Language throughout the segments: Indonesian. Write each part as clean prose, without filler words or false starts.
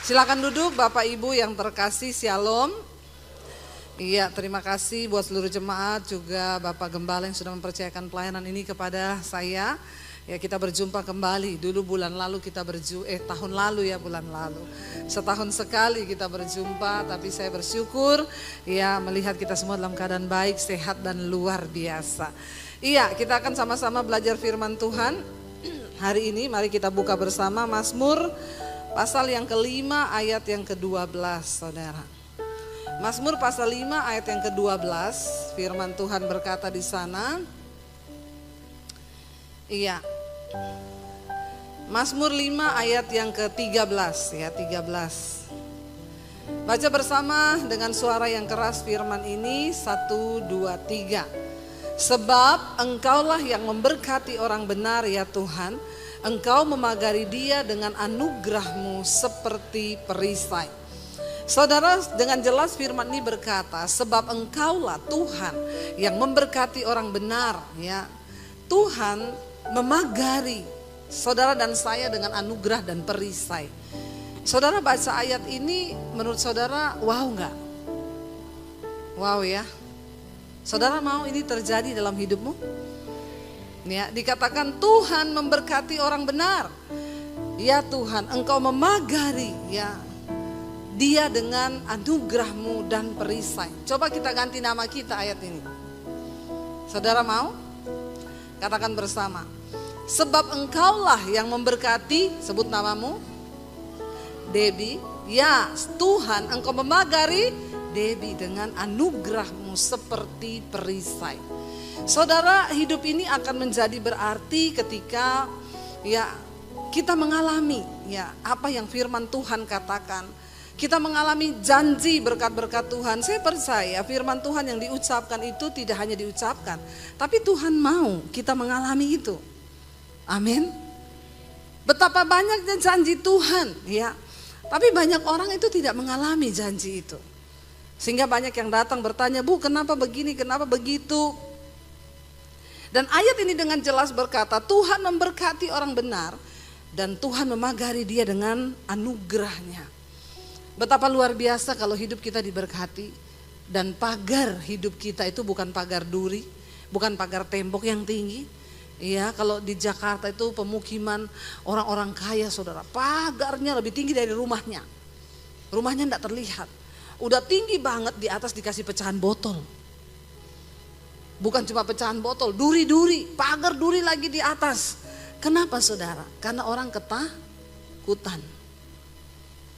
Silakan duduk Bapak Ibu yang terkasih, Shalom. Iya, terima kasih buat seluruh jemaat, juga Bapak Gembala yang sudah mempercayakan pelayanan ini kepada saya. Ya, kita berjumpa kembali. Dulu bulan lalu kita tahun lalu ya, bulan lalu. Setahun sekali kita berjumpa, tapi saya bersyukur ya melihat kita semua dalam keadaan baik, sehat dan luar biasa. Iya, kita akan sama-sama belajar firman Tuhan. Hari ini mari kita buka bersama Mazmur pasal yang kelima ayat yang ke-12, saudara. Mazmur pasal 5 ayat yang ke-12, firman Tuhan berkata di sana. Iya. Mazmur 5 ayat yang ke-13 ya, 13. Baca bersama dengan suara yang keras firman ini, 1, 2, 3. Sebab Engkaulah yang memberkati orang benar ya Tuhan, Engkau memagari dia dengan anugerah-Mu seperti perisai. Saudara, dengan jelas firman ini berkata, sebab Engkaulah Tuhan yang memberkati orang benar ya. Tuhan memagari saudara dan saya dengan anugerah dan perisai. Saudara baca ayat ini, menurut saudara wow enggak? Wow ya. Saudara mau ini terjadi dalam hidupmu? Ya, dikatakan Tuhan memberkati orang benar. Ya Tuhan, Engkau memagari ya dia dengan anugerah-Mu dan perisai. Coba kita ganti nama kita ayat ini. Saudara mau? Katakan bersama. Sebab Engkaulah yang memberkati, sebut namamu, Debbie. Ya Tuhan, Engkau memagari Debbie dengan anugerah-Mu seperti perisai. Saudara, hidup ini akan menjadi berarti ketika ya kita mengalami ya apa yang firman Tuhan katakan. Kita mengalami janji berkat-berkat Tuhan. Saya percaya firman Tuhan yang diucapkan itu tidak hanya diucapkan, tapi Tuhan mau kita mengalami itu. Amin. Betapa banyaknya janji Tuhan ya. Tapi banyak orang itu tidak mengalami janji itu. Sehingga banyak yang datang bertanya, "Bu, kenapa begini, kenapa begitu?" Dan ayat ini dengan jelas berkata, Tuhan memberkati orang benar dan Tuhan memagari dia dengan anugerah-Nya. Betapa luar biasa kalau hidup kita diberkati dan pagar hidup kita itu bukan pagar duri, bukan pagar tembok yang tinggi. Iya, kalau di Jakarta itu pemukiman orang-orang kaya, saudara, pagarnya lebih tinggi dari rumahnya. Rumahnya tidak terlihat. Udah tinggi banget, di atas dikasih pecahan botol. Bukan cuma pecahan botol, duri-duri, pagar duri lagi di atas. Kenapa saudara? Karena orang ketakutan.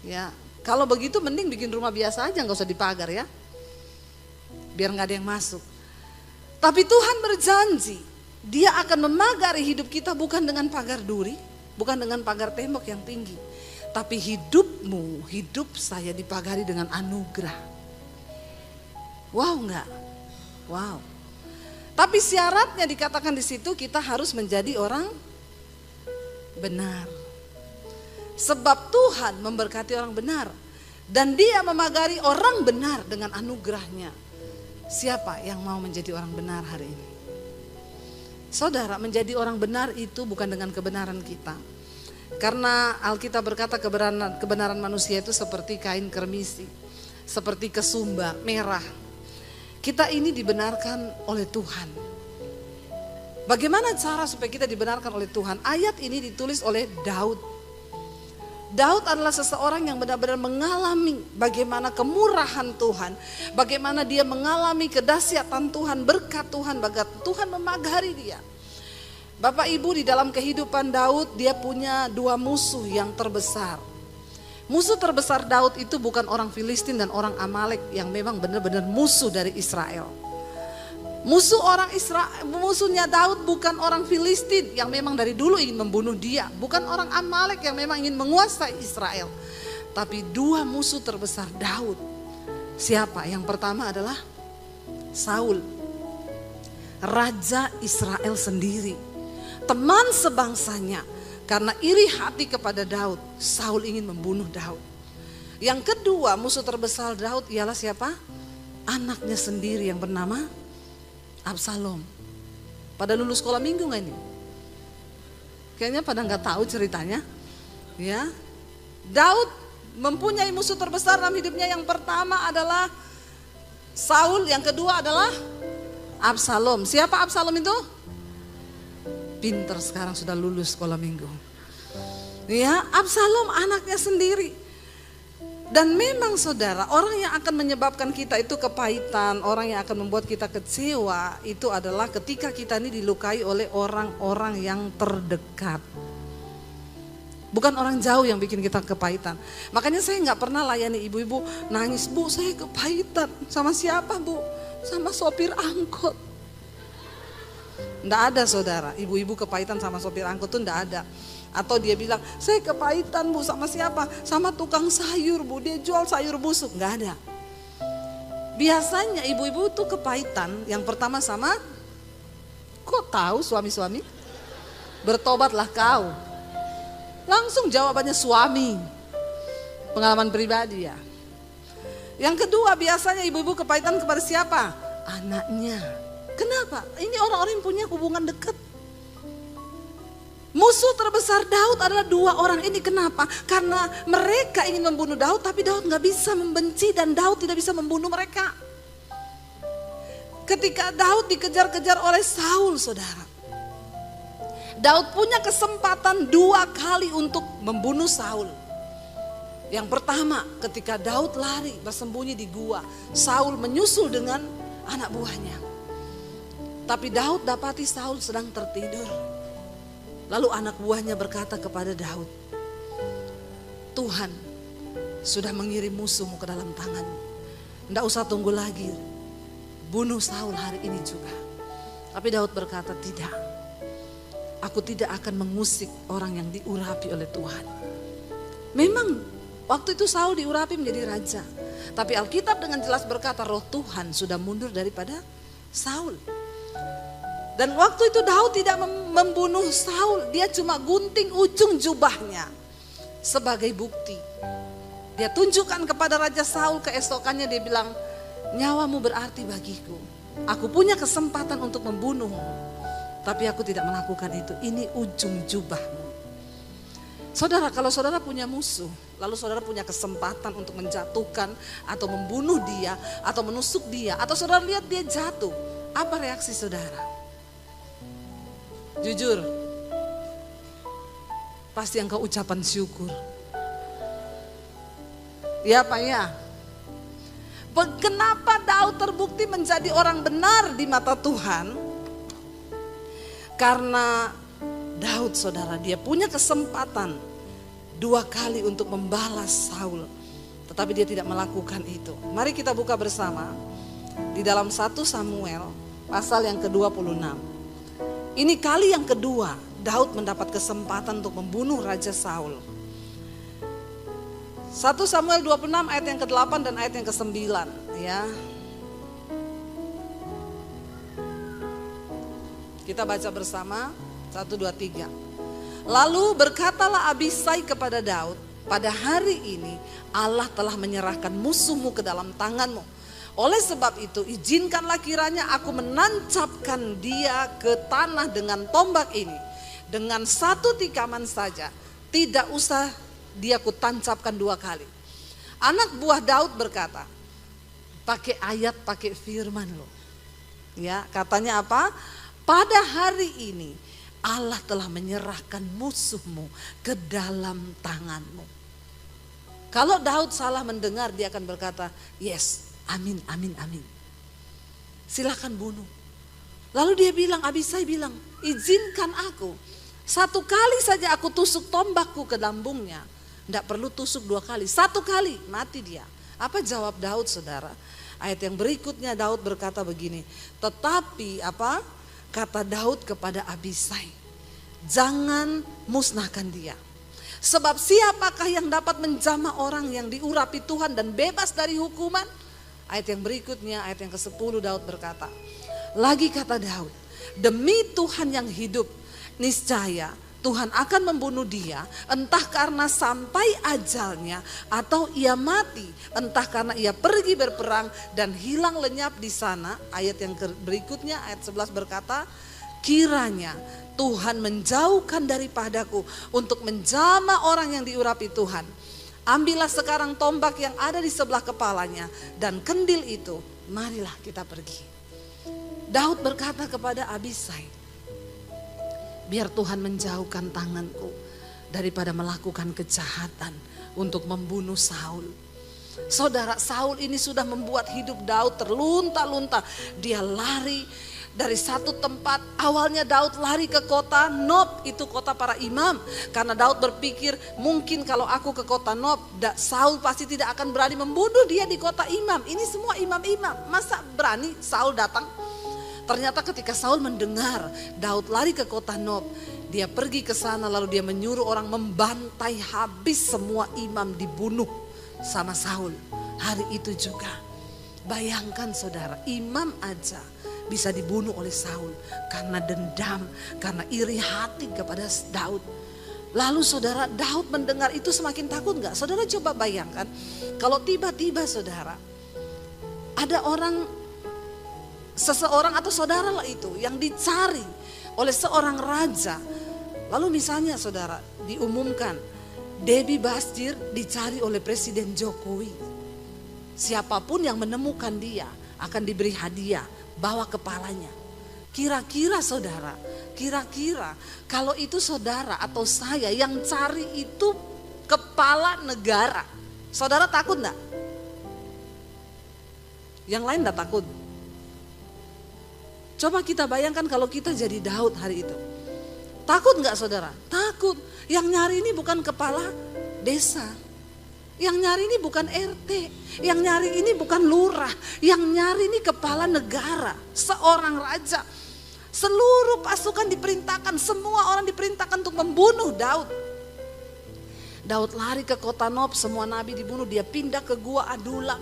Ya, kalau begitu mending bikin rumah biasa aja, nggak usah dipagar ya. Biar nggak ada yang masuk. Tapi Tuhan berjanji, Dia akan memagari hidup kita bukan dengan pagar duri, bukan dengan pagar tembok yang tinggi. Tapi hidupmu, hidup saya dipagari dengan anugerah. Wow nggak? Wow. Tapi syaratnya dikatakan di situ kita harus menjadi orang benar. Sebab Tuhan memberkati orang benar dan Dia memagari orang benar dengan anugerah-Nya. Siapa yang mau menjadi orang benar hari ini? Saudara, menjadi orang benar itu bukan dengan kebenaran kita. Karena Alkitab berkata kebenaran manusia itu seperti kain kermisi, seperti kesumba merah. Kita ini dibenarkan oleh Tuhan. Bagaimana cara supaya kita dibenarkan oleh Tuhan? Ayat ini ditulis oleh Daud. Daud adalah seseorang yang benar-benar mengalami bagaimana kemurahan Tuhan. Bagaimana dia mengalami kedahsyatan Tuhan, berkat Tuhan, bagaimana Tuhan memagari dia. Bapak Ibu, di dalam kehidupan Daud dia punya dua musuh yang terbesar. Musuh terbesar Daud itu bukan orang Filistin dan orang Amalek yang memang benar-benar musuh dari Israel. Musuhnya Daud bukan orang Filistin yang memang dari dulu ingin membunuh dia. Bukan orang Amalek yang memang ingin menguasai Israel. Tapi dua musuh terbesar Daud. Siapa? Yang pertama adalah Saul. Raja Israel sendiri. Teman sebangsanya. Karena iri hati kepada Daud, Saul ingin membunuh Daud. Yang kedua musuh terbesar Daud ialah siapa? Anaknya sendiri yang bernama Absalom. Pada lulus sekolah minggu gak ini? Kayaknya pada gak tahu ceritanya. Ya, Daud mempunyai musuh terbesar dalam hidupnya. Yang pertama adalah Saul, yang kedua adalah Absalom. Siapa Absalom itu? Pinter sekarang, sudah lulus sekolah minggu. Ya, Absalom anaknya sendiri. Dan memang saudara, orang yang akan menyebabkan kita itu kepahitan, orang yang akan membuat kita kecewa, itu adalah ketika kita ini dilukai oleh orang-orang yang terdekat. Bukan orang jauh yang bikin kita kepahitan. Makanya saya nggak pernah layani ibu-ibu nangis, "Bu, saya kepahitan." Sama siapa, Bu? Sama sopir angkot. Nggak ada saudara, ibu-ibu kepahitan sama sopir angkot tuh nggak ada. Atau dia bilang, "Saya kepahitan, Bu, sama siapa? Sama tukang sayur, Bu, dia jual sayur busuk." Nggak ada. Biasanya ibu-ibu tuh kepahitan yang pertama sama, kok tahu suami-suami? Bertobatlah kau. Langsung jawabannya suami. Pengalaman pribadi ya. Yang kedua biasanya ibu-ibu kepahitan kepada siapa? Anaknya. Kenapa? Ini orang-orang yang punya hubungan dekat. Musuh terbesar Daud adalah dua orang ini. Kenapa? Karena mereka ingin membunuh Daud, tapi Daud gak bisa membenci dan Daud tidak bisa membunuh mereka. Ketika Daud dikejar-kejar oleh Saul, saudara, Daud punya kesempatan 2 kali untuk membunuh Saul. Yang pertama, ketika Daud lari bersembunyi di gua, Saul menyusul dengan anak buahnya. Tapi Daud dapati Saul sedang tertidur. Lalu anak buahnya berkata kepada Daud, "Tuhan sudah mengirim musuhmu ke dalam tanganmu. Tidak usah tunggu lagi, bunuh Saul hari ini juga." Tapi Daud berkata, "Tidak, aku tidak akan mengusik orang yang diurapi oleh Tuhan." Memang waktu itu Saul diurapi menjadi raja. Tapi Alkitab dengan jelas berkata roh Tuhan sudah mundur daripada Saul. Dan waktu itu Daud tidak membunuh Saul, dia cuma gunting ujung jubahnya sebagai bukti. Dia tunjukkan kepada Raja Saul, keesokannya dia bilang, "Nyawamu berarti bagiku. Aku punya kesempatan untuk membunuhmu, tapi aku tidak melakukan itu. Ini ujung jubahmu." Saudara, kalau saudara punya musuh, lalu saudara punya kesempatan untuk menjatuhkan atau membunuh dia, atau menusuk dia, atau saudara lihat dia jatuh, apa reaksi saudara? Jujur, pasti engkau ucapan syukur. Ya Pak ya. Kenapa Daud terbukti menjadi orang benar di mata Tuhan? Karena Daud, saudara, dia punya kesempatan 2 kali untuk membalas Saul, tetapi dia tidak melakukan itu. Mari kita buka bersama di dalam 1 Samuel pasal yang ke-26. Ini kali yang kedua Daud mendapat kesempatan untuk membunuh Raja Saul. 1 Samuel 26 ayat yang ke-8 dan ayat yang ke-9 ya. Kita baca bersama 1, 2, 3. Lalu berkatalah Abisai kepada Daud, "Pada hari ini Allah telah menyerahkan musuhmu ke dalam tanganmu. Oleh sebab itu izinkanlah kiranya aku menancapkan dia ke tanah dengan tombak ini. Dengan 1 tikaman saja, tidak usah dia kutancapkan 2 kali." Anak buah Daud berkata, pakai ayat, pakai firman loh. Ya, katanya apa? "Pada hari ini Allah telah menyerahkan musuhmu ke dalam tanganmu." Kalau Daud salah mendengar, dia akan berkata, "Yes, amin, amin, amin. Silahkan bunuh." Lalu dia bilang, Abisai bilang, "Izinkan aku 1 kali saja aku tusuk tombakku ke lambungnya. Tidak perlu tusuk 2 kali, 1 kali mati dia." Apa jawab Daud, saudara? Ayat yang berikutnya Daud berkata begini, "Tetapi apa? Kata Daud kepada Abisai, jangan musnahkan dia. Sebab siapakah yang dapat menjamah orang yang diurapi Tuhan dan bebas dari hukuman?" Ayat yang berikutnya, ayat yang ke-10 Daud berkata, lagi kata Daud, "Demi Tuhan yang hidup, niscaya Tuhan akan membunuh dia, entah karena sampai ajalnya atau ia mati, entah karena ia pergi berperang dan hilang lenyap di sana." Ayat yang berikutnya, ayat 11 berkata, "Kiranya Tuhan menjauhkan daripadaku untuk menjamah orang yang diurapi Tuhan." Ambillah sekarang tombak yang ada di sebelah kepalanya dan kendil itu, marilah kita pergi. Daud berkata kepada Abisai, biar Tuhan menjauhkan tanganku daripada melakukan kejahatan untuk membunuh Saul. Saudara, Saul ini sudah membuat hidup Daud terlunta-lunta. Dia lari dari satu tempat. Awalnya Daud lari ke kota Nob, itu kota para imam. Karena Daud berpikir mungkin kalau aku ke kota Nob, Saul pasti tidak akan berani membunuh dia di kota imam. Ini semua imam-imam, masa berani Saul datang? Ternyata ketika Saul mendengar Daud lari ke kota Nob, dia pergi ke sana lalu dia menyuruh orang membantai habis semua imam, dibunuh sama Saul. Hari itu juga, bayangkan saudara, imam aja bisa dibunuh oleh Saul karena dendam, karena iri hati kepada Daud. Lalu saudara, Daud mendengar itu semakin takut gak? Saudara coba bayangkan kalau tiba-tiba saudara ada orang, seseorang atau saudara lah itu yang dicari oleh seorang raja. Lalu misalnya saudara diumumkan Debbie Basjir dicari oleh Presiden Jokowi. Siapapun yang menemukan dia akan diberi hadiah, bawa kepalanya. Kira-kira saudara, kira-kira kalau itu saudara atau saya yang cari itu kepala negara, saudara takut enggak? Yang lain enggak takut. Coba kita bayangkan kalau kita jadi Daud hari itu. Takut enggak saudara? Takut. Yang nyari ini bukan kepala desa. Yang nyari ini bukan RT, yang nyari ini bukan lurah, yang nyari ini kepala negara, seorang raja. Seluruh pasukan diperintahkan, semua orang diperintahkan untuk membunuh Daud. Daud lari ke kota Nob, semua nabi dibunuh, dia pindah ke gua Adulam.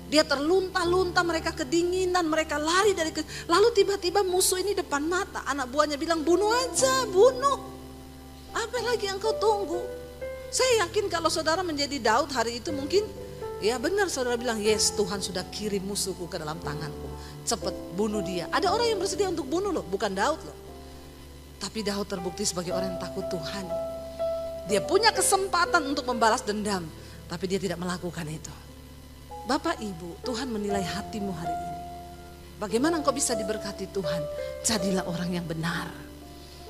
Dia terlunta-lunta, mereka kedinginan, mereka lari dari lalu tiba-tiba musuh ini depan mata, anak buahnya bilang bunuh aja, bunuh. Apa lagi yang kau tunggu? Saya yakin kalau saudara menjadi Daud hari itu mungkin, ya benar saudara bilang, yes Tuhan sudah kirim musuhku ke dalam tanganku. Cepat bunuh dia. Ada orang yang bersedia untuk bunuh loh, bukan Daud loh. Tapi Daud terbukti sebagai orang yang takut Tuhan. Dia punya kesempatan untuk membalas dendam, tapi dia tidak melakukan itu. Bapak Ibu, Tuhan menilai hatimu hari ini. Bagaimana engkau bisa diberkati Tuhan? Jadilah orang yang benar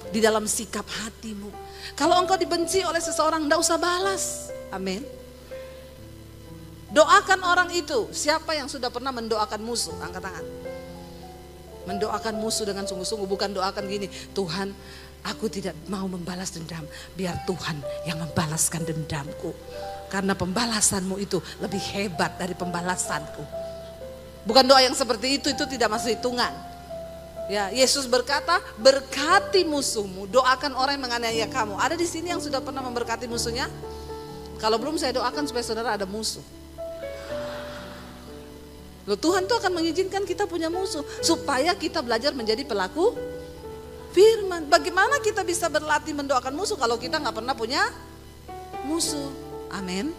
di dalam sikap hatimu. Kalau engkau dibenci oleh seseorang, tidak usah balas. Amin. Doakan orang itu. Siapa yang sudah pernah mendoakan musuh? Angkat tangan. Mendoakan musuh dengan sungguh-sungguh, bukan doakan gini, Tuhan, aku tidak mau membalas dendam, biar Tuhan yang membalaskan dendamku. Karena pembalasanmu itu lebih hebat dari pembalasanku. Bukan doa yang seperti itu tidak masuk hitungan. Ya, Yesus berkata, berkati musuhmu, doakan orang yang menganiaya kamu. Ada di sini yang sudah pernah memberkati musuhnya? Kalau belum, saya doakan supaya saudara ada musuh. Loh, Tuhan tuh akan mengizinkan kita punya musuh supaya kita belajar menjadi pelaku firman. Bagaimana kita bisa berlatih mendoakan musuh kalau kita nggak pernah punya musuh? Amin.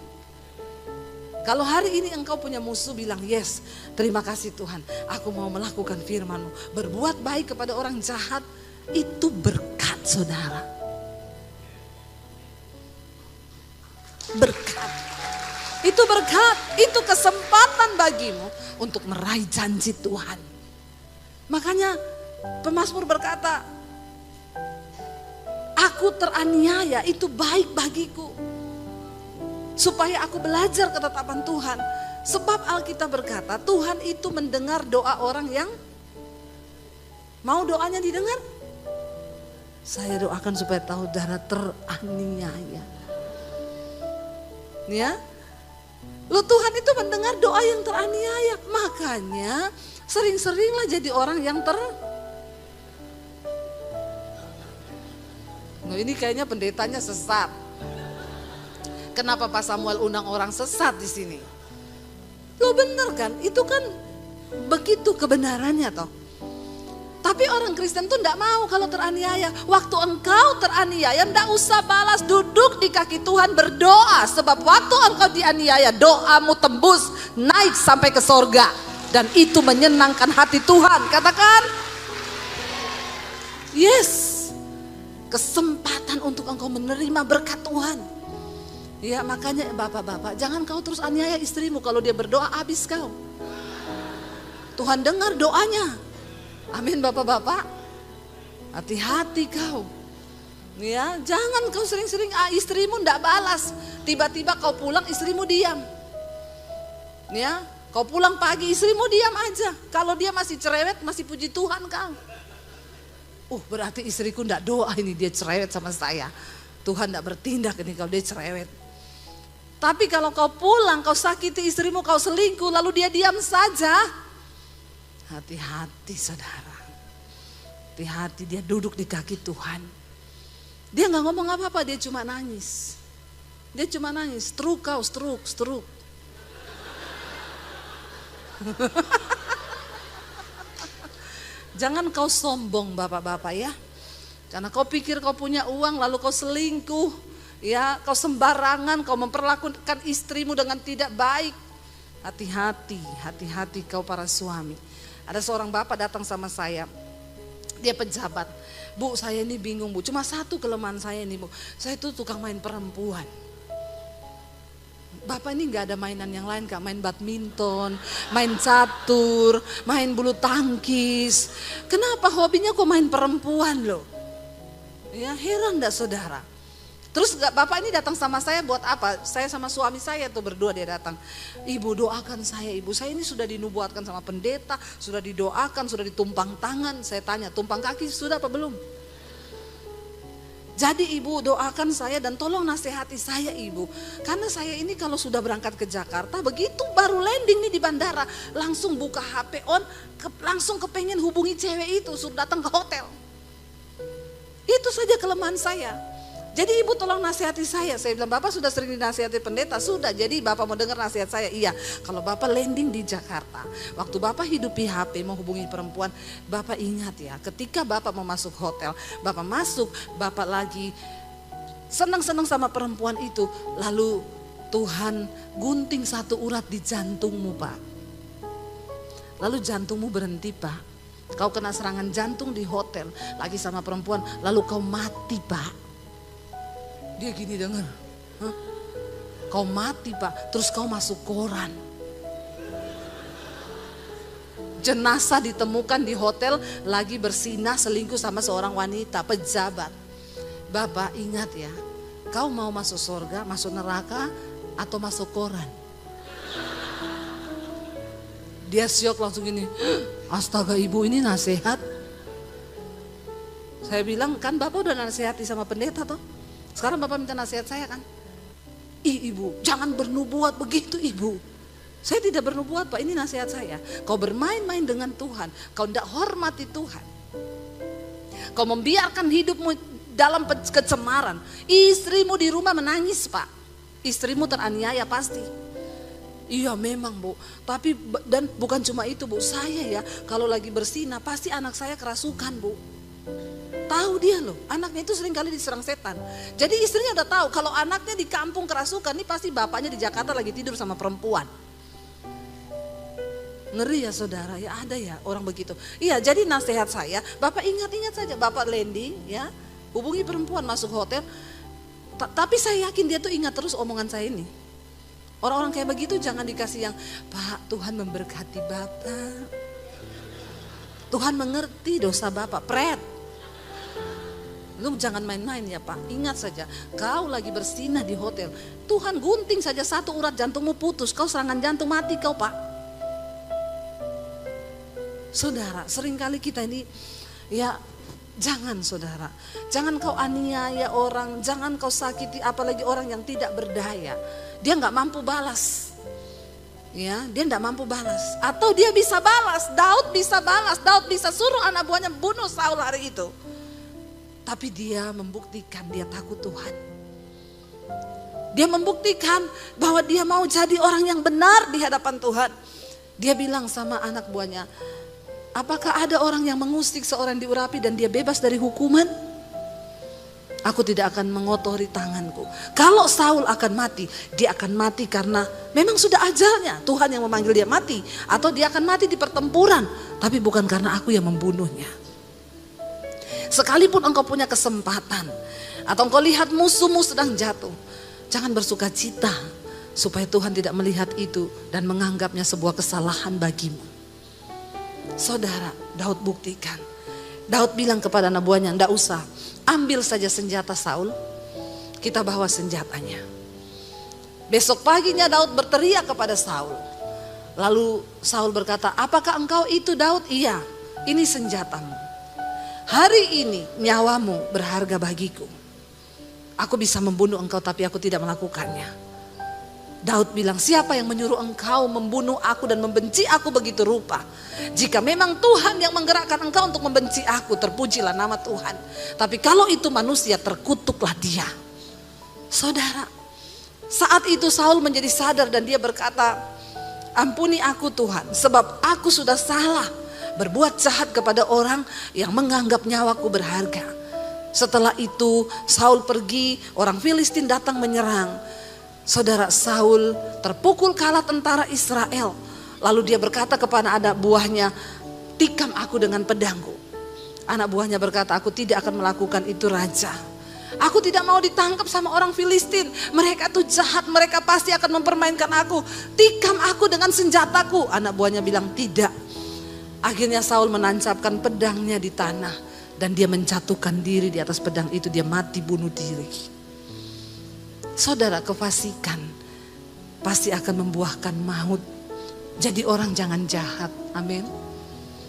Kalau hari ini engkau punya musuh, bilang yes, terima kasih Tuhan, aku mau melakukan firman-Mu. Berbuat baik kepada orang jahat, itu berkat saudara. Berkat. Itu berkat, itu kesempatan bagimu untuk meraih janji Tuhan. Makanya pemazmur berkata, aku teraniaya, itu baik bagiku. Supaya aku belajar ketetapan Tuhan. Sebab Alkitab berkata Tuhan itu mendengar doa orang yang mau doanya didengar. Saya doakan supaya tahu saudara teraniaya. Ya, lo Tuhan itu mendengar doa yang teraniaya. Makanya sering-seringlah jadi orang yang Nah, ini kayaknya pendetanya sesat. Kenapa Pak Samuel undang orang sesat di sini? Lo bener kan? Itu kan begitu kebenarannya toh. Tapi orang Kristen tuh enggak mau kalau teraniaya. Waktu engkau teraniaya enggak usah balas, duduk di kaki Tuhan berdoa. Sebab waktu engkau dianiaya, doamu tembus naik sampai ke sorga. Dan itu menyenangkan hati Tuhan. Katakan, yes, kesempatan untuk engkau menerima berkat Tuhan. Ya makanya bapak-bapak, jangan kau terus aniaya istrimu. Kalau dia berdoa habis kau. Tuhan dengar doanya. Amin bapak-bapak. Hati-hati kau. Ya, jangan kau sering-sering istrimu ndak balas. Tiba-tiba kau pulang istrimu diam. Ya, kau pulang pagi istrimu diam aja. Kalau dia masih cerewet, masih puji Tuhan kau. Berarti istriku ndak doa ini, dia cerewet sama saya. Tuhan ndak bertindak ini kalau dia cerewet. Tapi kalau kau pulang, kau sakiti istrimu, kau selingkuh, lalu dia diam saja. Hati-hati saudara. Hati-hati, dia duduk di kaki Tuhan. Dia nggak ngomong apa-apa, dia cuma nangis. Dia cuma nangis, stroke kau, stroke. Jangan kau sombong bapak-bapak ya. Karena kau pikir kau punya uang lalu kau selingkuh. Ya, kau sembarangan, kau memperlakukan istrimu dengan tidak baik. Hati-hati kau para suami. Ada seorang bapak datang sama saya. Dia pejabat. Bu, saya ini bingung bu, cuma satu kelemahan saya ini bu. Saya itu tukang main perempuan. Bapak ini gak ada mainan yang lain kak, main badminton, main catur, main bulu tangkis. Kenapa hobinya kok main perempuan loh? Ya heran gak saudara? Terus bapak ini datang sama saya buat apa? Saya sama suami saya tuh berdua dia datang. Ibu doakan saya ibu, saya ini sudah dinubuatkan sama pendeta, sudah didoakan, sudah ditumpang tangan. Saya tanya, tumpang kaki sudah apa belum? Jadi ibu doakan saya dan tolong nasihati saya ibu. Karena saya ini kalau sudah berangkat ke Jakarta, begitu baru landing nih di bandara, langsung buka HP on, langsung kepengen hubungi cewek itu, suruh datang ke hotel. Itu saja kelemahan saya. Jadi ibu tolong nasihati saya bilang bapak sudah sering dinasihati pendeta, sudah jadi bapak mau dengar nasihat saya, iya. Kalau bapak landing di Jakarta, waktu bapak hidup di HP mau hubungi perempuan, bapak ingat ya ketika bapak mau masuk hotel, bapak masuk, bapak lagi senang-senang sama perempuan itu, lalu Tuhan gunting satu urat di jantungmu pak. Lalu jantungmu berhenti pak, kau kena serangan jantung di hotel, lagi sama perempuan, lalu kau mati pak. Dia gini dengar, kau mati pak, terus kau masuk koran. Jenazah ditemukan di hotel lagi bersinah selingkuh sama seorang wanita pejabat. Bapak ingat ya, kau mau masuk surga, masuk neraka atau masuk koran? Dia syok langsung gini, astaga ibu ini nasihat. Saya bilang kan bapak udah nasihati sama pendeta toh. Sekarang bapak minta nasihat saya kan. Ibu jangan bernubuat begitu ibu. Saya tidak bernubuat pak, ini nasihat saya. Kau bermain-main dengan Tuhan, kau tidak hormati Tuhan. Kau membiarkan hidupmu dalam kecemaran. Istrimu di rumah menangis pak. Istrimu teraniaya pasti. Iya memang bu, tapi dan bukan cuma itu bu. Saya ya kalau lagi bersinah pasti anak saya kerasukan bu. Tahu dia loh, anaknya itu sering kali diserang setan. Jadi istrinya udah tahu kalau anaknya di kampung kerasukan, ini pasti bapaknya di Jakarta lagi tidur sama perempuan. Ngeri ya saudara, ya ada ya orang begitu. Iya jadi nasihat saya, bapak ingat-ingat saja, bapak landing ya, hubungi perempuan masuk hotel. Tapi saya yakin dia tuh ingat terus omongan saya ini. Orang-orang kayak begitu jangan dikasih yang, Pak Tuhan memberkati bapak. Tuhan mengerti dosa bapak, pret. Lu jangan main-main ya pak, ingat saja kau lagi bersinah di hotel. Tuhan gunting saja satu urat jantungmu putus, kau serangan jantung mati kau pak. Saudara seringkali kita ini ya jangan saudara. Jangan kau aniaya orang, jangan kau sakiti apalagi orang yang tidak berdaya. Dia gak mampu balas. Ya, dia gak mampu balas. Atau dia bisa balas, Daud bisa balas, Daud bisa suruh anak buahnya bunuh Saul hari itu. Tapi dia membuktikan dia takut Tuhan. Dia membuktikan bahwa dia mau jadi orang yang benar di hadapan Tuhan. Dia bilang sama anak buahnya, apakah ada orang yang mengusik seorang diurapi dan dia bebas dari hukuman? Aku tidak akan mengotori tanganku. Kalau Saul akan mati, dia akan mati karena memang sudah ajalnya. Tuhan yang memanggil dia mati. Atau dia akan mati di pertempuran. Tapi bukan karena aku yang membunuhnya. Sekalipun engkau punya kesempatan atau engkau lihat musuhmu sedang jatuh, Jangan bersuka cita supaya Tuhan tidak melihat itu dan menganggapnya sebuah kesalahan bagimu. Saudara, Daud buktikan. Daud bilang kepada anak buahnya, "Ndak usah, ambil saja senjata Saul, kita bawa senjatanya." Besok paginya Daud berteriak kepada Saul. Lalu Saul berkata, "Apakah engkau itu Daud?" "Iya, ini senjatamu. Hari ini nyawamu berharga bagiku. Aku bisa membunuh engkau tapi aku tidak melakukannya." Daud bilang, "Siapa yang menyuruh engkau membunuh aku dan membenci aku begitu rupa? Jika memang Tuhan yang menggerakkan engkau untuk membenci aku, terpujilah nama Tuhan. Tapi kalau itu manusia, terkutuklah dia." Saudara, saat itu Saul menjadi sadar dan dia berkata, "Ampuni aku Tuhan, sebab aku sudah salah berbuat jahat kepada orang yang menganggap nyawaku berharga." Setelah itu Saul pergi, orang Filistin datang menyerang. Saudara, Saul terpukul kalah tentara Israel. Lalu dia berkata kepada anak buahnya, "Tikam aku dengan pedangku." Anak buahnya berkata, "Aku tidak akan melakukan itu Raja. Aku tidak mau ditangkap sama orang Filistin. Mereka tuh jahat, mereka pasti akan mempermainkan aku. Tikam aku dengan senjataku." Anak buahnya bilang, "Tidak." Akhirnya Saul menancapkan pedangnya di tanah. Dan dia menjatuhkan diri di atas pedang itu, dia mati bunuh diri. Saudara, kefasikan pasti akan membuahkan maut. Jadi orang jangan jahat, amin.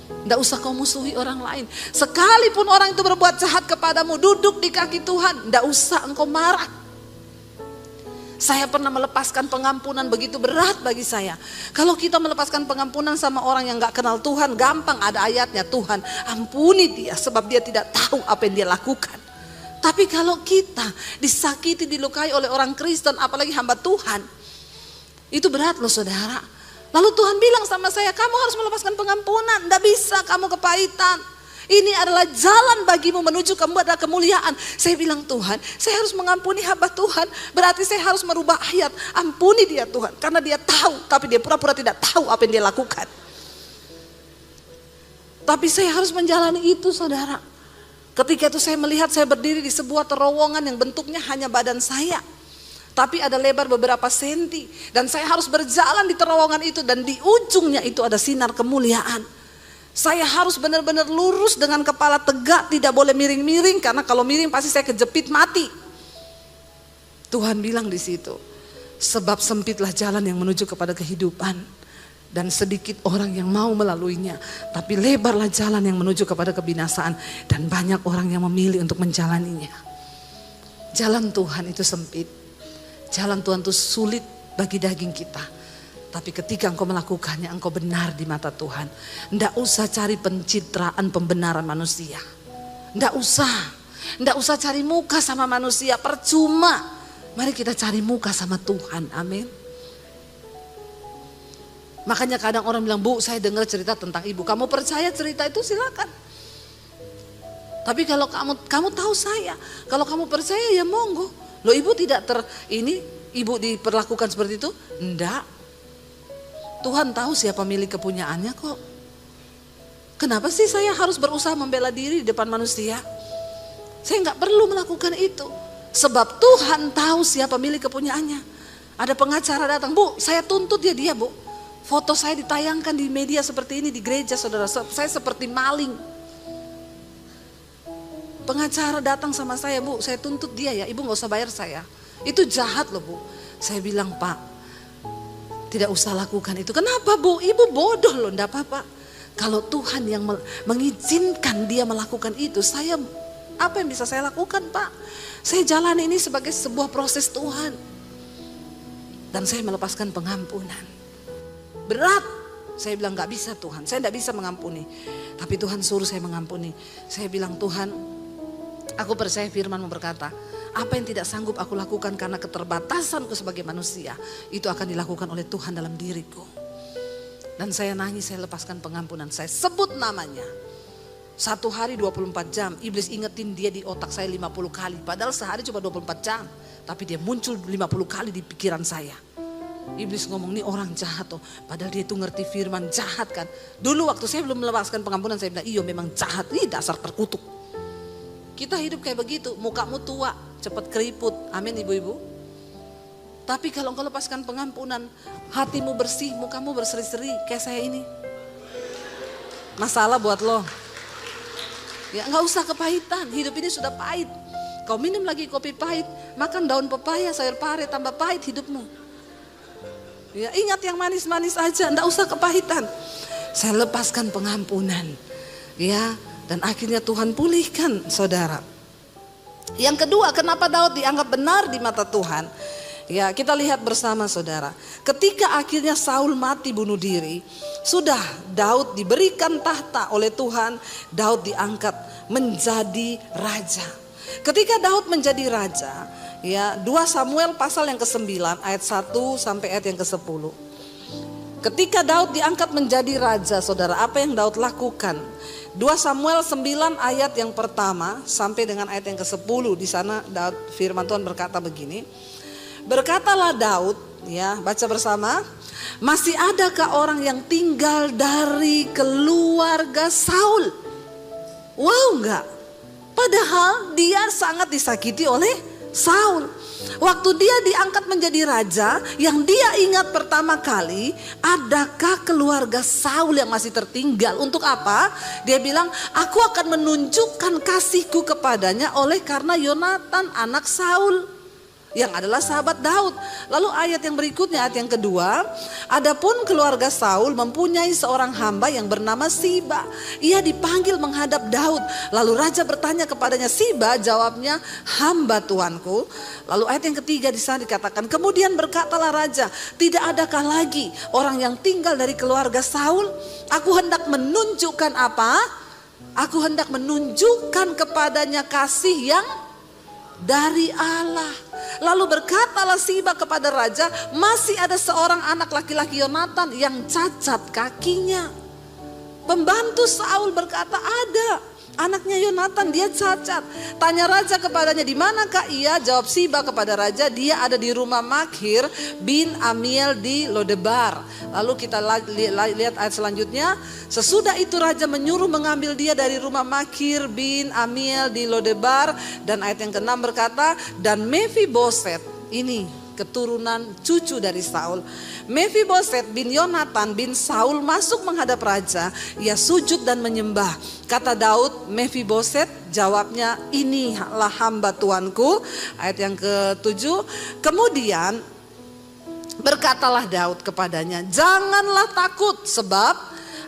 Tidak usah kau musuhi orang lain. Sekalipun orang itu berbuat jahat kepadamu, duduk di kaki Tuhan, tidak usah engkau marah. Saya pernah melepaskan pengampunan begitu berat bagi saya. Kalau kita melepaskan pengampunan sama orang yang gak kenal Tuhan, gampang, ada ayatnya, Tuhan ampuni dia sebab dia tidak tahu apa yang dia lakukan. Tapi kalau kita disakiti, dilukai oleh orang Kristen, apalagi hamba Tuhan, itu berat loh saudara. Lalu Tuhan bilang sama saya, "Kamu harus melepaskan pengampunan, tidak bisa kamu kepahitan. Ini adalah jalan bagimu menuju kepada kemuliaan." Saya bilang, "Tuhan, saya harus mengampuni hamba Tuhan. Berarti saya harus merubah ayat. Ampuni dia Tuhan." Karena dia tahu, tapi dia pura-pura tidak tahu apa yang dia lakukan. Tapi saya harus menjalani itu saudara. Ketika itu saya melihat saya berdiri di sebuah terowongan yang bentuknya hanya badan saya. Tapi ada lebar beberapa senti. Dan saya harus berjalan di terowongan itu. Dan di ujungnya itu ada sinar kemuliaan. Saya harus benar-benar lurus dengan kepala tegak, tidak boleh miring-miring karena kalau miring pasti saya kejepit mati. Tuhan bilang di situ, "Sebab sempitlah jalan yang menuju kepada kehidupan dan sedikit orang yang mau melaluinya, tapi lebarlah jalan yang menuju kepada kebinasaan dan banyak orang yang memilih untuk menjalaninya." Jalan Tuhan itu sempit. Jalan Tuhan itu sulit bagi daging kita. Tapi ketika engkau melakukannya, engkau benar di mata Tuhan. Nggak usah cari pencitraan, pembenaran manusia. Nggak usah cari muka sama manusia, percuma. Mari kita cari muka sama Tuhan, amin. Makanya kadang orang bilang, "Bu, saya dengar cerita tentang ibu." Kamu percaya cerita itu silakan. Tapi kalau kamu tahu saya, kalau kamu percaya ya monggo. Loh, ibu tidak ibu diperlakukan seperti itu? Enggak. Tuhan tahu siapa milik kepunyaannya kok. Kenapa sih saya harus berusaha membela diri di depan manusia? Saya nggak perlu melakukan itu. Sebab Tuhan tahu siapa milik kepunyaannya. Ada pengacara datang, "Bu, saya tuntut dia Bu. Foto saya ditayangkan di media seperti ini di gereja saudara. Saya seperti maling." Pengacara datang sama saya, "Bu, saya tuntut dia ya. Ibu nggak usah bayar saya. Itu jahat loh Bu." Saya bilang, "Pak, tidak usah lakukan itu." "Kenapa Bu? Ibu bodoh loh." "Enggak apa-apa. Kalau Tuhan yang mengizinkan dia melakukan itu, apa yang bisa saya lakukan Pak? Saya jalani ini sebagai sebuah proses Tuhan." Dan saya melepaskan pengampunan. Berat. Saya bilang, "Gak bisa Tuhan, saya gak bisa mengampuni." Tapi Tuhan suruh saya mengampuni. Saya bilang, "Tuhan, aku percaya firman-Mu berkata, apa yang tidak sanggup aku lakukan karena keterbatasanku sebagai manusia, itu akan dilakukan oleh Tuhan dalam diriku." Dan saya nangis, saya lepaskan pengampunan, saya sebut namanya. 1 hari 24 jam, iblis ingetin dia di otak saya 50 kali. Padahal sehari cuma 24 jam, tapi dia muncul 50 kali di pikiran saya. Iblis ngomong, "Nih orang jahat tuh." Padahal dia itu ngerti firman, jahat kan. Dulu waktu saya belum melepaskan pengampunan, saya bilang, "Iya memang jahat, ini dasar terkutuk." Kita hidup kayak begitu, mukamu tua, cepat keriput, amin ibu-ibu. Tapi kalau engkau lepaskan pengampunan, hatimu bersih, mukamu berseri-seri kayak saya ini. Masalah buat lo. Ya nggak usah kepahitan, hidup ini sudah pahit. Kau minum lagi kopi pahit, makan daun pepaya, sayur pare, tambah pahit hidupmu. Ya ingat yang manis-manis aja, nggak usah kepahitan. Saya lepaskan pengampunan. Ya, dan akhirnya Tuhan pulihkan saudara. Yang kedua, kenapa Daud dianggap benar di mata Tuhan? Ya, kita lihat bersama saudara. Ketika akhirnya Saul mati bunuh diri, sudah Daud diberikan tahta oleh Tuhan, Daud diangkat menjadi raja. Ketika Daud menjadi raja, ya 2 Samuel pasal yang ke-9 ayat 1 sampai ayat yang ke-10. Ketika Daud diangkat menjadi raja, saudara, apa yang Daud lakukan? 2 Samuel 9 ayat yang pertama sampai dengan ayat yang ke-10. Di sana Daud, firman Tuhan berkata begini. Berkatalah Daud, ya baca bersama, masih adakah orang yang tinggal dari keluarga Saul? Wow enggak, padahal dia sangat disakiti oleh Saul. Waktu dia diangkat menjadi raja, yang dia ingat pertama kali, adakah keluarga Saul yang masih tertinggal? Untuk apa? Dia bilang, aku akan menunjukkan kasihku kepadanya oleh karena Yonatan anak Saul, yang adalah sahabat Daud. Lalu ayat yang berikutnya, ayat yang kedua, adapun keluarga Saul mempunyai seorang hamba yang bernama Siba. Ia dipanggil menghadap Daud. Lalu raja bertanya kepadanya, Siba? Jawabnya, hamba tuanku. Lalu ayat yang ketiga di sana dikatakan, kemudian berkatalah raja, tidak adakah lagi orang yang tinggal dari keluarga Saul? Aku hendak menunjukkan apa? Aku hendak menunjukkan kepadanya kasih yang dari Allah. Lalu berkatalah Siba kepada raja, masih ada seorang anak laki-laki Yonatan yang cacat kakinya. Pembantu Saul berkata, ada anaknya Yonatan, dia cacat. Tanya raja kepadanya, di manakah ia? Jawab Siba kepada raja, dia ada di rumah Makhir bin Amiel di Lodebar. Lalu kita lihat ayat selanjutnya. Sesudah itu raja menyuruh mengambil dia dari rumah Makhir bin Amiel di Lodebar. Dan ayat yang ke-6 berkata, dan Mephiboset, ini keturunan cucu dari Saul, Mephiboset bin Yonatan bin Saul masuk menghadap raja. Ia sujud dan menyembah. Kata Daud, Mephiboset? Jawabnya, inilah hamba tuanku. Ayat yang ke-7. Kemudian berkatalah Daud kepadanya, janganlah takut, sebab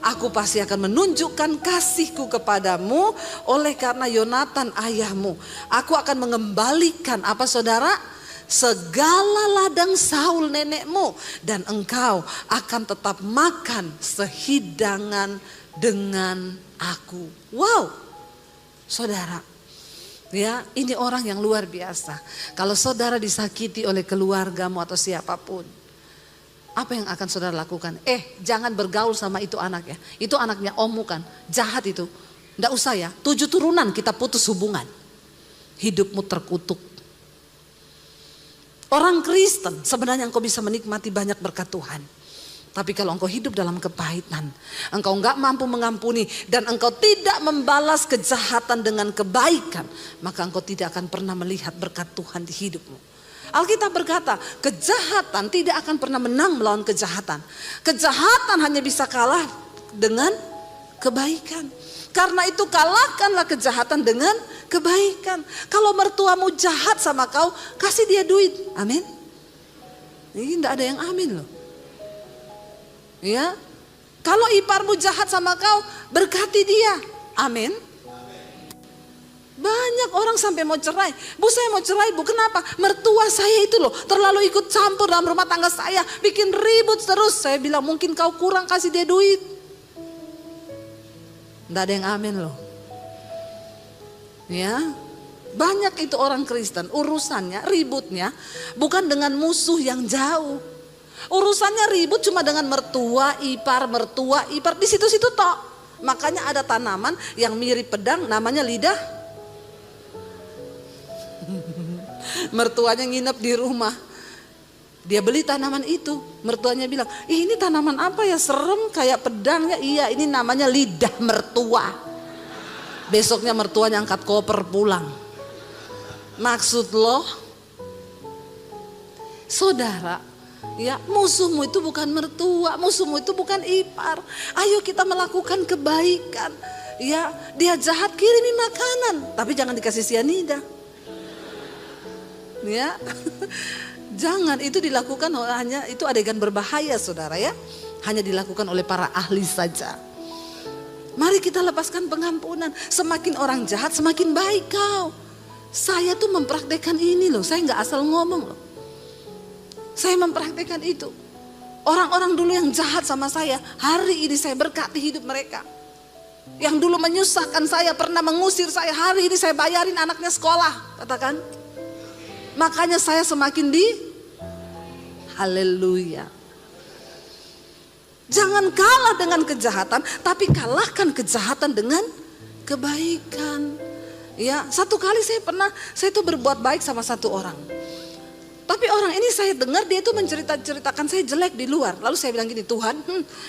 aku pasti akan menunjukkan kasihku kepadamu oleh karena Yonatan ayahmu. Aku akan mengembalikan apa saudara? Segala ladang Saul nenekmu, dan engkau akan tetap makan sehidangan dengan aku. Wow, saudara, ya ini orang yang luar biasa. Kalau saudara disakiti oleh keluargamu atau siapapun, apa yang akan saudara lakukan? Jangan bergaul sama itu anak ya. Itu anaknya ommu kan, jahat itu. Nggak usah ya, 7 turunan kita putus hubungan. Hidupmu terkutuk. Orang Kristen sebenarnya engkau bisa menikmati banyak berkat Tuhan. Tapi kalau engkau hidup dalam kepahitan, engkau enggak mampu mengampuni, dan engkau tidak membalas kejahatan dengan kebaikan, maka engkau tidak akan pernah melihat berkat Tuhan di hidupmu. Alkitab berkata, kejahatan tidak akan pernah menang melawan kejahatan. Kejahatan hanya bisa kalah dengan kebaikan. Karena itu kalahkanlah kejahatan dengan kebaikan. Kalau mertuamu jahat sama kau, kasih dia duit. Amin. Ini tidak ada yang amin loh. Ya. Kalau iparmu jahat sama kau, berkati dia. Amin. Banyak orang sampai mau cerai. Bu, saya mau cerai, Bu. Kenapa? Mertua saya itu loh terlalu ikut campur dalam rumah tangga saya, bikin ribut terus. Saya bilang, mungkin kau kurang kasih dia duit. Tidak ada yang amin loh. Ya, banyak itu orang Kristen urusannya, ributnya bukan dengan musuh yang jauh. Urusannya ribut cuma dengan mertua, ipar di situ-situ tok. Makanya ada tanaman yang mirip pedang, namanya lidah. Mertuanya nginep di rumah, dia beli tanaman itu. Mertuanya bilang, ini tanaman apa ya, serem kayak pedang ya. Iya, ini namanya lidah mertua. Besoknya mertuanya angkat koper pulang. Maksud lo, Saudara, ya, musuhmu itu bukan mertua, musuhmu itu bukan ipar. Ayo kita melakukan kebaikan. Ya, dia jahat, kirimi makanan, tapi jangan dikasih sianida. Ya. Jangan, itu dilakukan hanya, itu adegan berbahaya saudara ya. Hanya dilakukan oleh para ahli saja. Mari kita lepaskan pengampunan. Semakin orang jahat semakin baik kau. Saya tuh mempraktekkan ini loh, saya gak asal ngomong loh. Saya mempraktekkan itu. Orang-orang dulu yang jahat sama saya, hari ini saya berkati hidup mereka. Yang dulu menyusahkan saya, pernah mengusir saya, hari ini saya bayarin anaknya sekolah. Katakan. Makanya saya semakin haleluya. Jangan kalah dengan kejahatan, tapi kalahkan kejahatan dengan kebaikan. Ya, satu kali saya tuh berbuat baik sama satu orang. Tapi orang ini saya dengar dia tuh menceritakan saya jelek di luar. Lalu saya bilang gini, Tuhan,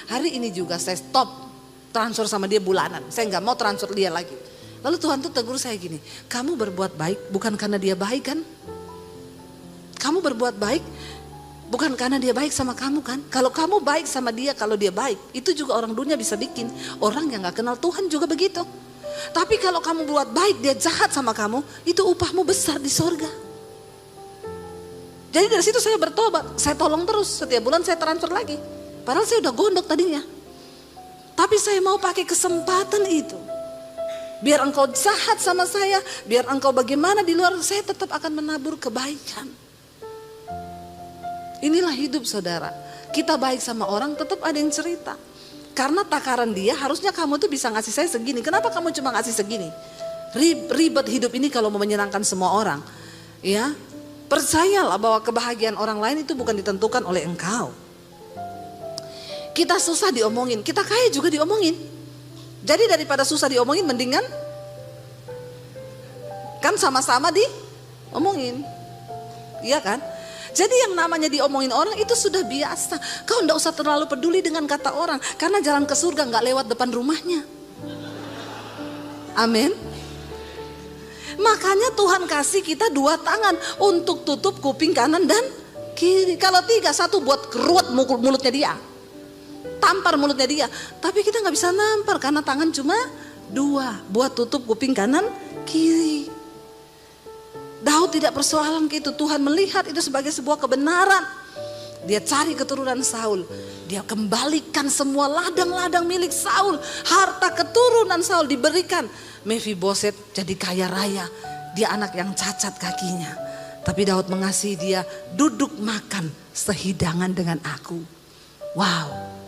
hari ini juga saya stop transfer sama dia bulanan. Saya nggak mau transfer dia lagi. Lalu Tuhan tuh tegur saya gini, kamu berbuat baik bukan karena dia baik kan? Kamu berbuat baik bukan karena dia baik sama kamu kan? Kalau kamu baik sama dia, kalau dia baik, itu juga orang dunia bisa bikin. Orang yang gak kenal Tuhan juga begitu. Tapi kalau kamu buat baik, dia jahat sama kamu, itu upahmu besar di sorga. Jadi dari situ saya bertobat, saya tolong terus, setiap bulan saya transfer lagi. Padahal saya udah gondok tadinya. Tapi saya mau pakai kesempatan itu. Biar engkau jahat sama saya, biar engkau bagaimana di luar, saya tetap akan menabur kebaikan. Inilah hidup saudara. Kita baik sama orang tetap ada yang cerita. Karena takaran dia harusnya kamu tuh bisa ngasih saya segini. Kenapa kamu cuma ngasih segini? Ribet hidup ini kalau mau menyenangkan semua orang. Ya, percayalah bahwa kebahagiaan orang lain itu bukan ditentukan oleh engkau. Kita susah diomongin, kita kaya juga diomongin. Jadi daripada susah diomongin mendingan kan sama-sama diomongin. Iya kan? Jadi yang namanya diomongin orang itu sudah biasa. Kau enggak usah terlalu peduli dengan kata orang. Karena jalan ke surga enggak lewat depan rumahnya. Amin. Makanya Tuhan kasih kita 2 tangan untuk tutup kuping kanan dan kiri. Kalau 3, 1 buat keruat mulutnya dia. Tampar mulutnya dia. Tapi kita enggak bisa nampar karena tangan cuma 2 buat tutup kuping kanan kiri. Daud tidak persoalan ke itu. Tuhan melihat itu sebagai sebuah kebenaran. Dia cari keturunan Saul. Dia kembalikan semua ladang-ladang milik Saul. Harta keturunan Saul diberikan. Mephiboset jadi kaya raya. Dia anak yang cacat kakinya. Tapi Daud mengasihi dia. Duduk makan sehidangan dengan aku. Wow.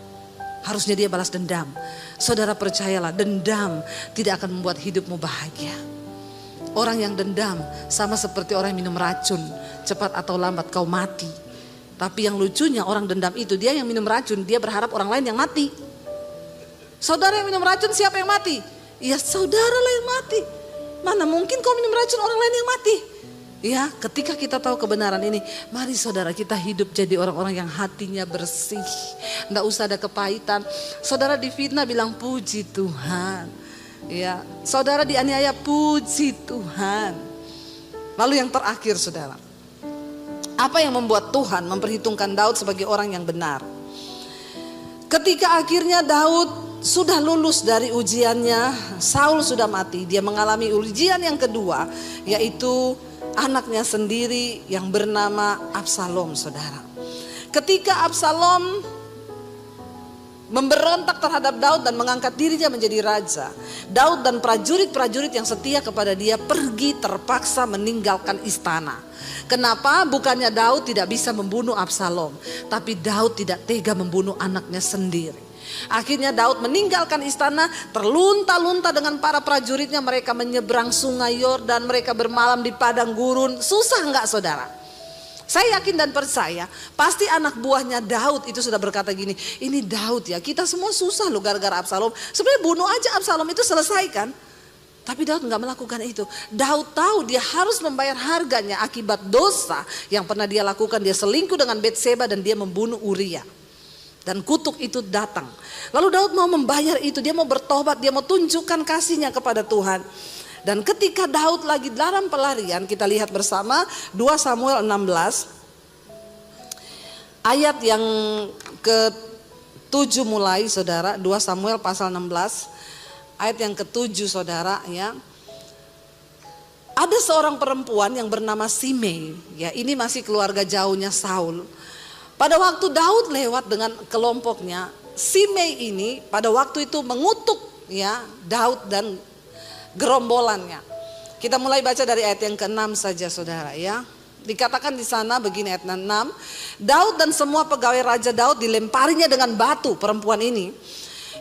Harusnya dia balas dendam. Saudara percayalah, dendam tidak akan membuat hidupmu bahagia. Orang yang dendam sama seperti orang yang minum racun. Cepat atau lambat kau mati. Tapi yang lucunya orang dendam itu, dia yang minum racun, dia berharap orang lain yang mati. Saudara yang minum racun, siapa yang mati? Ya saudara lah yang mati. Mana mungkin kau minum racun orang lain yang mati? Ya, ketika kita tahu kebenaran ini, mari saudara kita hidup jadi orang-orang yang hatinya bersih. Nggak usah ada kepahitan. Saudara difitnah bilang puji Tuhan. Ya, saudara dianiaya puji Tuhan. Lalu yang terakhir saudara, apa yang membuat Tuhan memperhitungkan Daud sebagai orang yang benar? Ketika akhirnya Daud sudah lulus dari ujiannya, Saul sudah mati, dia mengalami ujian yang kedua, yaitu anaknya sendiri yang bernama Absalom saudara. Ketika Absalom memberontak terhadap Daud dan mengangkat dirinya menjadi raja, Daud dan prajurit-prajurit yang setia kepada dia pergi terpaksa meninggalkan istana. Kenapa? Bukannya Daud tidak bisa membunuh Absalom, tapi Daud tidak tega membunuh anaknya sendiri. Akhirnya Daud meninggalkan istana, terlunta-lunta dengan para prajuritnya. Mereka menyeberang sungai Yordan, mereka bermalam di padang gurun. Susah enggak saudara? Saya yakin dan percaya pasti anak buahnya Daud itu sudah berkata gini, ini Daud ya, kita semua susah loh gara-gara Absalom. Sebenarnya bunuh aja Absalom itu selesai kan. Tapi Daud nggak melakukan itu. Daud tahu dia harus membayar harganya akibat dosa yang pernah dia lakukan. Dia selingkuh dengan Betseba dan dia membunuh Uria. Dan kutuk itu datang. Lalu Daud mau membayar itu, dia mau bertobat, dia mau tunjukkan kasihnya kepada Tuhan. Dan ketika Daud lagi dalam pelarian, kita lihat bersama 2 Samuel 16. Ayat yang ke-7 mulai saudara, 2 Samuel pasal 16 ayat yang ke-7 saudara ya. Ada seorang perempuan yang bernama Simei, ya ini masih keluarga jauhnya Saul. Pada waktu Daud lewat dengan kelompoknya, Simei ini pada waktu itu mengutuk ya Daud dan gerombolannya. Kita mulai baca dari ayat yang ke-6 saja saudara ya. Dikatakan di sana begini ayat 6, Daud dan semua pegawai Raja Daud dilemparinya dengan batu, perempuan ini.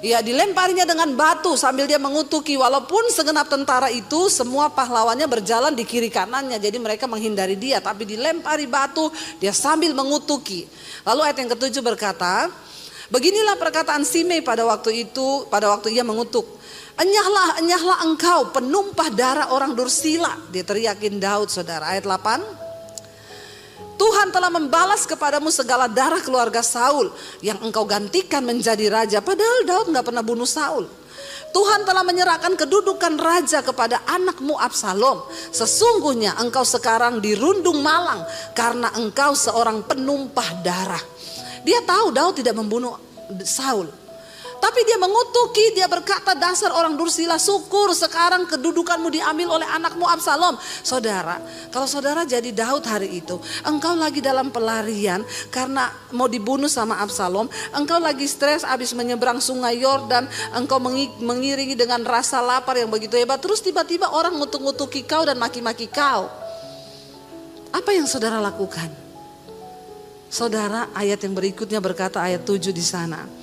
Ya dilemparinya dengan batu sambil dia mengutuki, walaupun segenap tentara itu semua pahlawannya berjalan di kiri kanannya, jadi mereka menghindari dia, tapi dilempari batu dia sambil mengutuki. Lalu ayat yang ke-7 berkata, beginilah perkataan Simei pada waktu itu, pada waktu ia mengutuk. Enyahlah, enyahlah engkau penumpah darah orang dursila, dia teriakin Daud saudara. Ayat 8, Tuhan telah membalas kepadamu segala darah keluarga Saul yang engkau gantikan menjadi raja. Padahal Daud gak pernah bunuh Saul. Tuhan telah menyerahkan kedudukan raja kepada anakmu Absalom. Sesungguhnya engkau sekarang dirundung malang karena engkau seorang penumpah darah. Dia tahu Daud tidak membunuh Saul. Tapi dia mengutuki, dia berkata dasar orang dursila, syukur sekarang kedudukanmu diambil oleh anakmu Absalom. Saudara, kalau saudara jadi Daud hari itu, engkau lagi dalam pelarian karena mau dibunuh sama Absalom. Engkau lagi stres habis menyeberang sungai Yordan, engkau mengiringi dengan rasa lapar yang begitu hebat. Terus tiba-tiba orang ngutuk-ngutuki kau dan maki-maki kau. Apa yang saudara lakukan? Saudara, ayat yang berikutnya berkata ayat 7 di sana.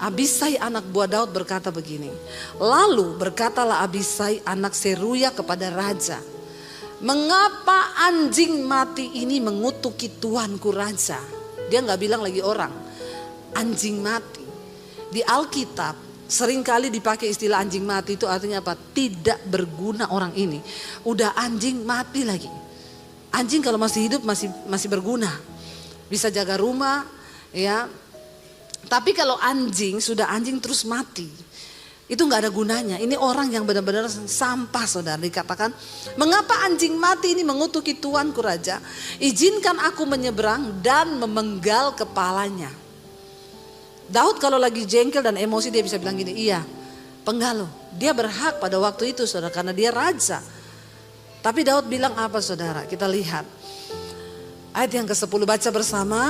Abisai anak buah Daud berkata begini. Lalu berkatalah Abisai anak Seruya kepada raja. Mengapa anjing mati ini mengutuki tuanku raja? Dia gak bilang lagi orang. Anjing mati. Di Alkitab seringkali dipakai istilah anjing mati, itu artinya apa? Tidak berguna orang ini. Udah anjing mati lagi. Anjing kalau masih hidup masih berguna. Bisa jaga rumah ya. Tapi kalau anjing, sudah anjing terus mati, itu gak ada gunanya. Ini orang yang benar-benar sampah saudara. Dikatakan, mengapa anjing mati ini mengutuki tuanku raja? Izinkan aku menyeberang dan memenggal kepalanya. Daud kalau lagi jengkel dan emosi dia bisa bilang gini, iya penggal lo. Dia berhak pada waktu itu saudara karena dia raja. Tapi Daud bilang apa saudara? Kita lihat. Ayat yang ke-10 baca bersama.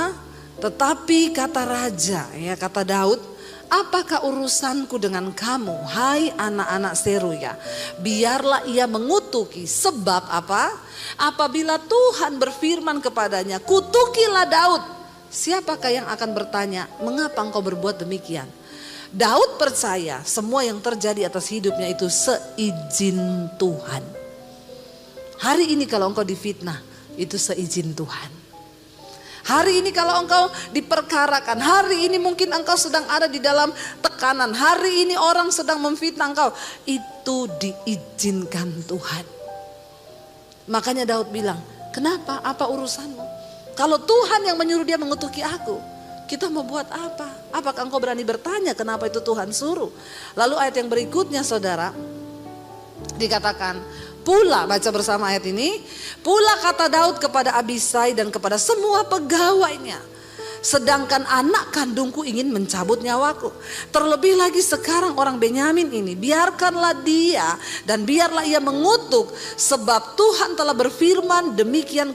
Tetapi kata raja, ya kata Daud, apakah urusanku dengan kamu, hai anak-anak Seruya? Biarlah ia mengutuki, sebab apa? Apabila Tuhan berfirman kepadanya, kutukilah Daud. Siapakah yang akan bertanya, mengapa engkau berbuat demikian? Daud percaya semua yang terjadi atas hidupnya itu seizin Tuhan. Hari ini kalau engkau difitnah, itu seizin Tuhan. Hari ini kalau engkau diperkarakan, hari ini mungkin engkau sedang ada di dalam tekanan, hari ini orang sedang memfitnah engkau, itu diizinkan Tuhan. Makanya Daud bilang, kenapa? Apa urusanmu? Kalau Tuhan yang menyuruh dia mengutuki aku, kita mau buat apa? Apakah engkau berani bertanya kenapa itu Tuhan suruh? Lalu ayat yang berikutnya saudara, dikatakan, pula baca bersama ayat ini. Pula kata Daud kepada Abisai dan kepada semua pegawainya. Sedangkan anak kandungku ingin mencabut nyawaku. Terlebih lagi sekarang orang Benyamin ini. Biarkanlah dia dan biarlah ia mengutuk. Sebab Tuhan telah berfirman demikian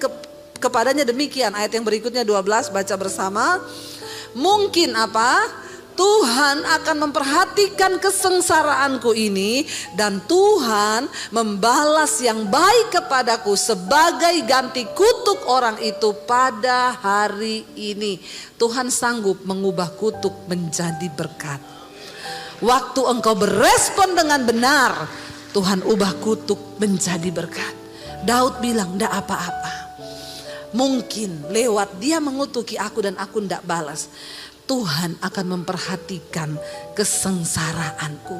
kepadanya demikian. Ayat yang berikutnya 12 baca bersama. Mungkin apa? Tuhan akan memperhatikan kesengsaraanku ini dan Tuhan membalas yang baik kepadaku sebagai ganti kutuk orang itu pada hari ini. Tuhan sanggup mengubah kutuk menjadi berkat. Waktu engkau berespon dengan benar, Tuhan ubah kutuk menjadi berkat. Daud bilang, "Ndak apa-apa. Mungkin lewat dia mengutuki aku dan aku ndak balas. Tuhan akan memperhatikan kesengsaraanku."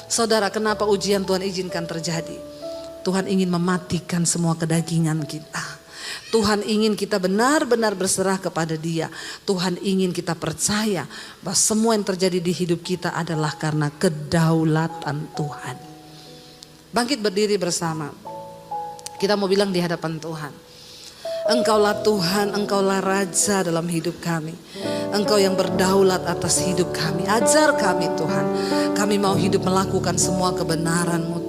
Saudara, kenapa ujian Tuhan izinkan terjadi? Tuhan ingin mematikan semua kedagingan kita. Tuhan ingin kita benar-benar berserah kepada Dia. Tuhan ingin kita percaya bahwa semua yang terjadi di hidup kita adalah karena kedaulatan Tuhan. Bangkit berdiri bersama. Kita mau bilang di hadapan Tuhan, Engkaulah Tuhan, Engkaulah Raja dalam hidup kami. Engkau yang berdaulat atas hidup kami. Ajar kami Tuhan, kami mau hidup melakukan semua kebenaran-Mu